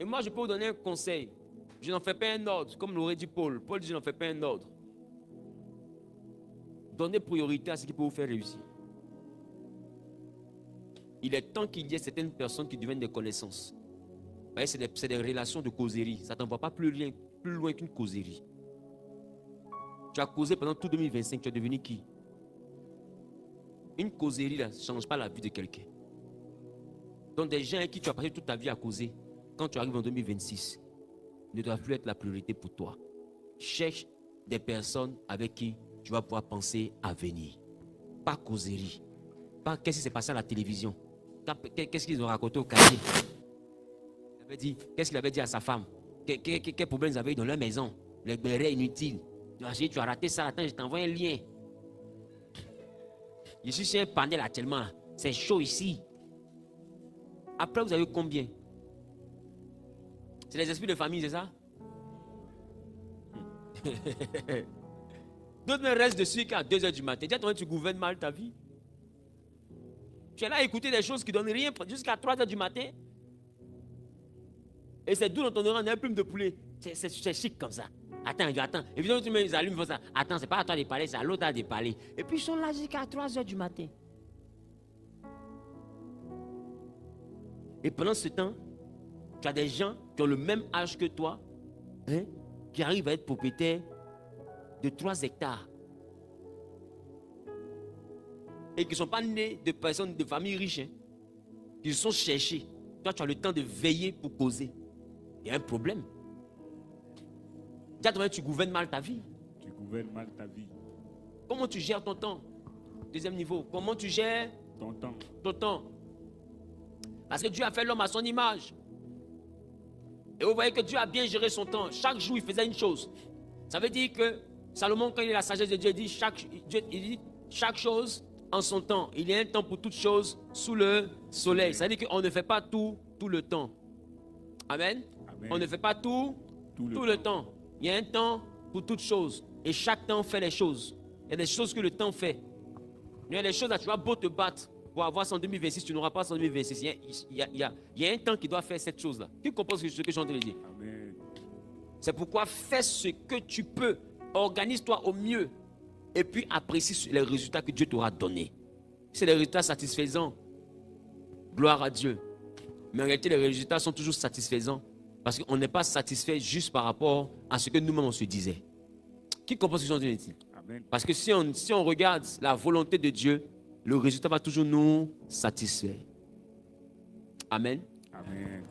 Et moi, je peux vous donner un conseil. Je n'en fais pas un ordre, comme l'aurait dit Paul. Paul dit, je n'en fais pas un ordre. Donnez priorité à ce qui peut vous faire réussir. Il est temps qu'il y ait certaines personnes qui deviennent des connaissances. Vous voyez, c'est des relations de causerie. Ça ne t'envoie pas plus loin qu'une causerie. Tu as causé pendant tout 2025, tu es devenu qui? Une causerie là, ne change pas la vie de quelqu'un. Donc des gens avec qui tu as passé toute ta vie à causer, quand tu arrives en 2026, ne doivent plus être la priorité pour toi. Cherche des personnes avec qui tu vas pouvoir penser à venir. Pas causerie. Pas qu'est-ce qui s'est passé à la télévision. Qu'est-ce qu'ils ont raconté au quartier. Qu'est-ce qu'il avait dit à sa femme. Quel problème ils avaient eu dans leur maison. Les bérets inutiles. Tu as raté ça, attends, je t'envoie un lien. Je suis sur un panel actuellement. C'est chaud ici. Après, vous avez combien? C'est les esprits de famille, c'est ça? D'autres me restent dessus qu'à 2h du matin. Déjà, tu gouvernes mal ta vie. Tu es là à écouter des choses qui ne donnent rien jusqu'à 3h du matin. Et c'est d'où dans ton oreille, on a un plume de poulet. C'est chic comme ça. Attends. Et puis, tu les allumes, ça. Attends, c'est pas à toi de parler, c'est à l'autre de parler. Et puis, ils sont là jusqu'à 3h du matin. Et pendant ce temps, tu as des gens qui ont le même âge que toi, hein, qui arrivent à être propriétaires de 3 hectares. Et qui ne sont pas nés de personnes de familles riches. Hein, qui se sont cherchés. Toi, tu as le temps de veiller pour causer. Il y a un problème. Déjà, tu gouvernes mal ta vie. Tu gouvernes mal ta vie. Comment tu gères ton temps? Deuxième niveau. Comment tu gères ton temps? Ton temps. Parce que Dieu a fait l'homme à son image. Et vous voyez que Dieu a bien géré son temps. Chaque jour, il faisait une chose. Ça veut dire que Salomon, quand il a la sagesse de Dieu, il dit chaque chose en son temps. Il y a un temps pour toute chose sous le soleil. Ça veut dire qu'on ne fait pas tout le temps. Amen. Amen. On ne fait pas tout le temps. Il y a un temps pour toute chose. Et chaque temps fait les choses. Il y a des choses que le temps fait. Il y a des choses là, tu vas beau te battre pour avoir ça en 2026, tu n'auras pas ça en 2026. Il y a un temps qui doit faire cette chose-là. Qui comprend ce que je suis en train de dire? Amen. C'est pourquoi fais ce que tu peux. Organise-toi au mieux. Et puis apprécie les résultats que Dieu t'aura donnés. C'est des résultats satisfaisants. Gloire à Dieu. Mais en réalité, les résultats sont toujours satisfaisants. Parce qu'on n'est pas satisfait juste par rapport à ce que nous-mêmes on se disait. Qui comprend ce que je suis en train de dire? Amen. Parce que si on regarde la volonté de Dieu, le résultat va toujours nous satisfaire. Amen. Amen.